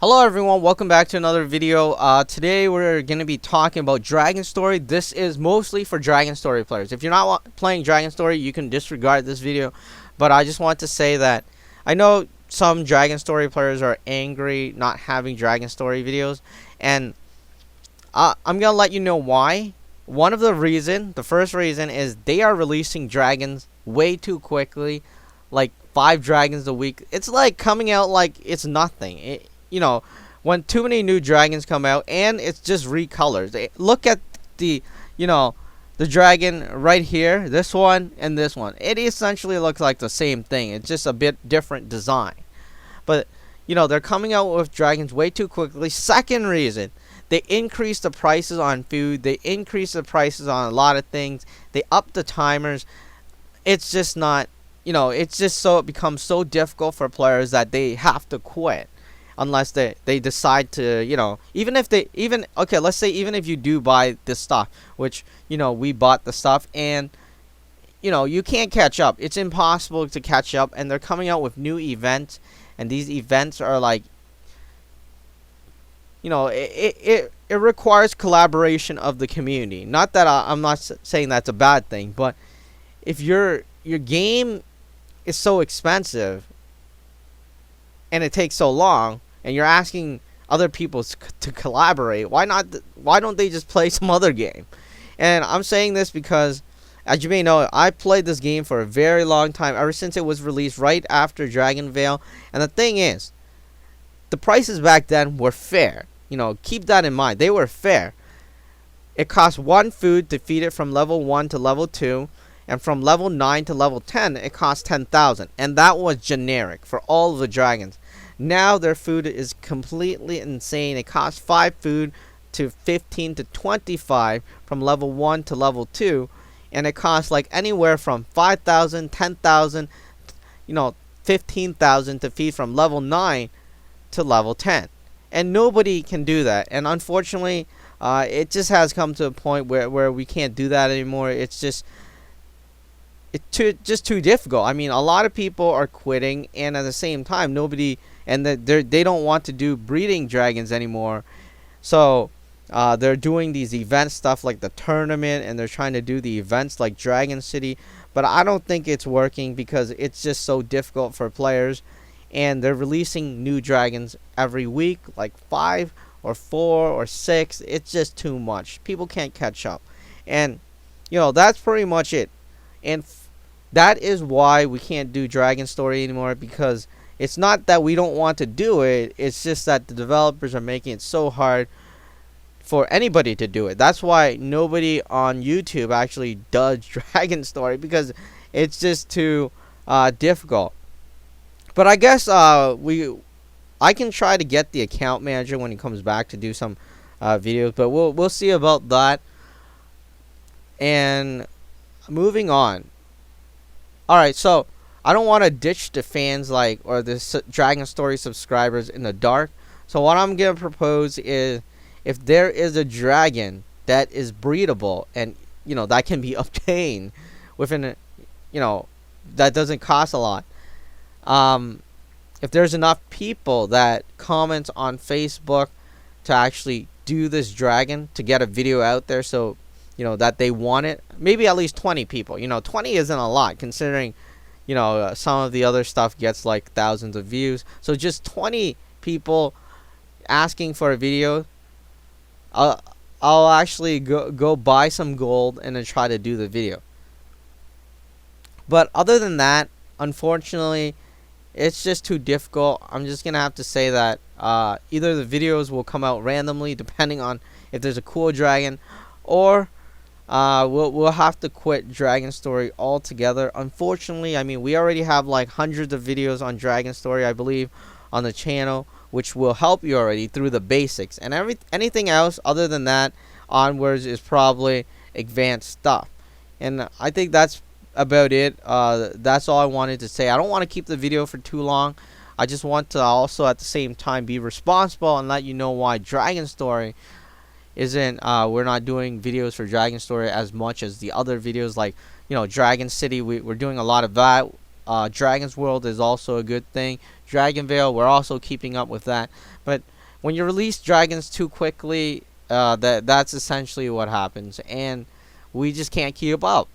Hello everyone, welcome back to another video. Today we're going to be talking about Dragon Story. This is mostly for Dragon Story players. If you're not playing Dragon Story, you can disregard this video. But I just want to say that I know some Dragon Story players are angry not having Dragon Story videos. And I'm going to let you know why. The first reason is they are releasing dragons way too quickly. Like 5 dragons a week. It's like coming out like it's nothing. When too many new dragons come out and it's just recolors. Look at the dragon right here, this one and this one. It essentially looks like the same thing. It's just a bit different design. But they're coming out with dragons way too quickly. Second reason, they increase the prices on food. They increase the prices on a lot of things. They up the timers. It's just not, it's just so it becomes so difficult for players that they have to quit. Unless they decide to, let's say even if you do buy this stuff, which, we bought the stuff and, you can't catch up. It's impossible to catch up, and they're coming out with new events, and these events are like, it requires collaboration of the community. Not that I'm not saying that's a bad thing, but if your game is so expensive and it takes so long, and you're asking other people to collaborate, why don't they just play some other game? And I'm saying this because, as you may know, I played this game for a very long time, ever since it was released right after Dragon Veil. And the thing is, the prices back then were fair. Keep that in mind. They were fair. It cost 1 food to feed it from level 1 to level 2. And from level 9 to level 10, it cost 10,000. And that was generic for all of the dragons. Now their food is completely insane. It costs 5 food to 15 to 25 from level 1 to level 2. And it costs like anywhere from 5,000, 10,000, 15,000 to feed from level 9 to level 10. And nobody can do that. And unfortunately, it just has come to a point where we can't do that anymore. It's just too difficult. I mean, a lot of people are quitting, and at the same time, they don't want to do breeding dragons anymore. So they're doing these event stuff like the tournament, and they're trying to do the events like Dragon City. But I don't think it's working because it's just so difficult for players, and they're releasing new dragons every week, like 5 or 4 or 6. It's just too much. People can't catch up, and that's pretty much it. And that is why we can't do Dragon Story anymore, because it's not that we don't want to do it. It's just that the developers are making it so hard for anybody to do it. That's why nobody on YouTube actually does Dragon Story, because it's just too difficult. But I guess I can try to get the account manager when he comes back to do some videos. But we'll see about that. And moving on. Alright, so I don't want to ditch the fans or the Dragon Story subscribers in the dark. So what I'm going to propose is, if there is a dragon that is breedable and, that can be obtained within, that doesn't cost a lot. If there's enough people that comment on Facebook to actually do this dragon, to get a video out there, so that they want it. Maybe at least 20 people. 20 isn't a lot, considering, some of the other stuff gets like thousands of views. So just 20 people asking for a video. I'll actually go buy some gold and then try to do the video. But other than that, unfortunately, it's just too difficult. I'm just going to have to say that either the videos will come out randomly, depending on if there's a cool dragon, or we'll have to quit Dragon Story altogether. Unfortunately, I mean, we already have like hundreds of videos on Dragon Story, I believe, on the channel, which will help you already through the basics. And anything else other than that onwards is probably advanced stuff. And I think that's about it. That's all I wanted to say. I don't want to keep the video for too long. I just want to also at the same time be responsible and let you know why Dragon Story isn't we're not doing videos for Dragon Story as much as the other videos, like Dragon City. We're doing a lot of that. Dragon's World is also a good thing. Dragon Veil, we're also keeping up with that. But when you release dragons too quickly, that's essentially what happens, and we just can't keep up.